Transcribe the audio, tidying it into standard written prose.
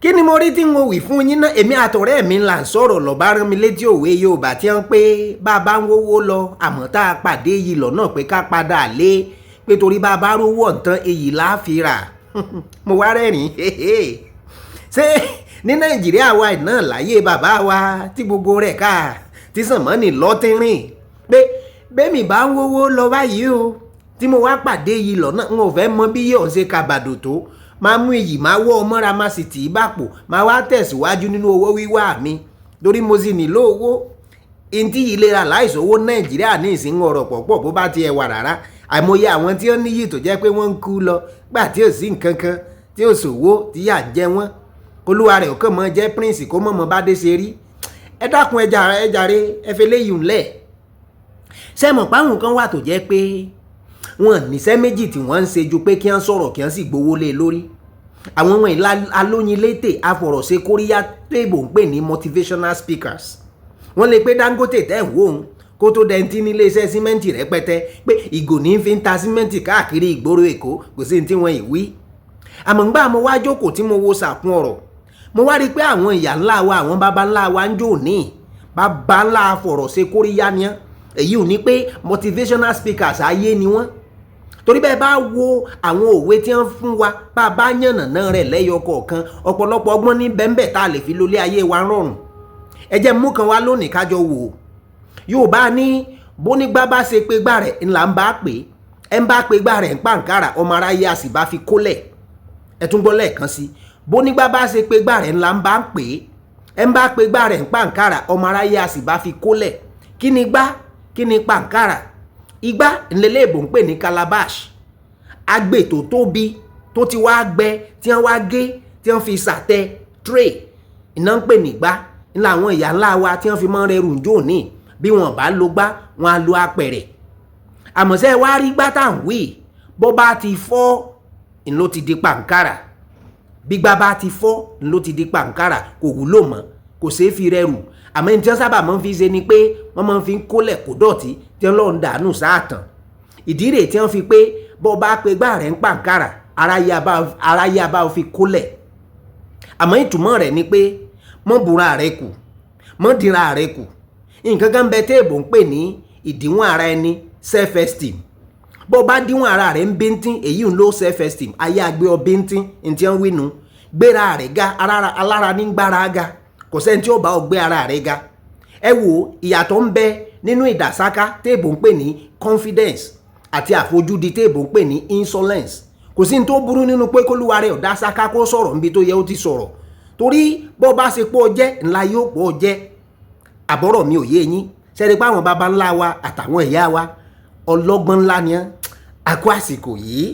kí ni mo rí tí mo wí fún yín náà èmi àtọ̀rẹ́ mi là ń sọ̀rọ̀ lọ bá rán mi létí òwe Yorùbá tí wọ́n pé bàbá ń wówó lọ àmọ́ tá a pàdé yìí lọ́nà pé ká padà lé pé torí bàbá rówó ọ̀tán èyí là á fi rà mo wá rẹ́rìn ṣé ní Nàìjíríà wa náà láyé bàbá wa tí gbogbo rẹ̀ ká tí sànmọ́nì lọ́tínrìn pé bẹ́ẹ̀mì bá ń wówó lọ báyìí o tí mo wá pàdé yìí lọ́nà n ò fẹ́ mọ bí yóò ṣe kàbàdò tó máa mú iyì máa wọ́ ọmọra máa sì tì í bàpò máa wá tẹ̀síwájú nínú owó wíwá mi torí mo sì nílò owó ntí ìlera láìsówó Nàìjíríà ní ìsìn ọ̀rọ̀ pọ̀pọ̀ bó bá ti ẹ̀wà rárá àìmọye àwọn tí ó níyì tó jẹ́ pé wọ́n ń kú lọ gbà tí ò sí nǹkan kan tí ò sòwò tí yà ń jẹ wọ́n olúwa rẹ̀ ò kàn mọ́ jẹ́ prince kó mọ̀ mọ́ bá dé ṣe rí ẹ dákun ẹ jàre ẹ fi léyìí ńlẹ̀ sẹ́mọ̀ páwọn kan wà tó jẹ́ pé wọn níṣẹ́ méjì tí wọ́n ń ṣe ju pé kí wọ́n sọ̀rọ̀ kí wọ́n sì gbowó lé lórí àwọn ọmọ ìlà alóyin létè afọ̀rọ̀ṣe kóríyá tó ìbò ń pè ní motivational speakers wọ́n lè pé Dangote tẹ́ ń wò ó kó tó dẹ́ntí nílé iṣẹ́ símẹ́ǹtì rẹpẹtẹ pé ìgò ní fi ń ta símẹ́ǹtì káàkiri ìgboro Èkó kò sí ní tí wọ́n ìwí àmọ́ ńgbà mo wá jókòó tí mo wo sàkún ọ̀rọ̀ mo wá rí i pé àwọn ìyá ńlá wa àwọn baba ńlá wa ń jò ní baba ńlá afọ̀rọ̀ṣe kóríyá ni èyí ò ní pé motivational speakers ayé ni wọ́n torí bẹ́ẹ̀ bá wo àwọn òwe tí wọ́n fún wa bá a bá yànnàná rẹ̀ lẹ́yọ kọ̀ọ̀kan ọ̀pọ̀lọpọ̀ ọgbọ́n ní bẹ́ńbẹ́ tá a lè fi lólé ayé wa rọrùn ẹ jẹ́ mú kan wá lónìí kájọ wò ó Yorùbá ní bónígbá bá ṣe pé gbà rẹ̀ ńlá ń bá pè é ń bá pé gbà rẹ̀ ń pàǹkárà ọmọ aráyé a sì bá fi kólẹ̀ ẹ tún gbọ́ lẹ́ẹ̀kan sí bónígbá bá ṣe pé gbà rẹ̀ ńlá ń bá pè é ń bá pé gbà rẹ̀ ń pàǹkárà ọmọ aráyé a sì bá fi kólẹ̀ kí ni gbá kí ni pàǹkárà igbá ńlẹ́lẹ́ ìbò ń pè ní calabash agbè tó tóbi tó ti wá gbẹ tí wọ́n wá gé tí wọ́n fi ṣàtẹ tray iná ń pè ní igbá ńlá àwọn ìyá ńlá wa tí wọ́n fi mọ́ rẹrù ń jò ní bí wọ́n bá lo gbá wọn á lo apẹ̀rẹ̀ àmọ̀ṣẹ́ wá rí gbá tá à ń wí bó bá ti fọ́ ńlọ ti di pàǹkárà bí gbá bá ti fọ́ ńlọ ti di pàǹkárà kò wúlò mọ́ kò ṣeé fi rẹrù àmọ́ ní tí wọ́n sábà máa ń fi ṣe ni pé wọ́n máa ń fi kólẹ̀ kó dọ̀tí tí wọ́n lọ́ọ́ ń dànù sáàtàn ìdí rèé tí wọ́n fi pé bọ́ bá pe gbá rẹ̀ ń pàǹkárà aráyé abá fi kólẹ̀ àmọ́ ìtumọ̀ rẹ̀ ni pé mọ́ bùra rẹ̀ kù mọ́ dira rẹ̀ kù nǹkan kan bẹ téèbù ń pè ní ìdíwọ̀n ara ẹni self-esteem bọ́ bá díwọ̀n ara rẹ̀ ń bíntín èyí ń lo self-esteem ayé àgbẹ̀ ọ bíntín ní tí wọ́n wí nu gbéra rẹ̀ ga alára ní gbára ga kò sẹ́ni tí ó bá ọ gbé ara rẹ̀ ga ẹ wo ìyàtọ̀ ń bẹ nínú ìdàsáká téèbù ń pè ní confidence àti àfojúdi téèbù ń pè ní insolence kò sí ní tó burú nínú pé kólúwa rẹ̀ ọ̀dá sáká kó sọ̀rọ̀ níbi tó yẹ ó ti sọ̀rọ̀ torí bó bá ṣe pọ̀ jẹ́ ńlá yóò pọ̀ jẹ́ àbọ̀rọ̀ mi ò yé yín ṣẹ́ni pé àwọn baba ńlá wa àtàwọn ìyá wa ọlọ́gbọ́n ńlá ni á kó àsìkò yìí.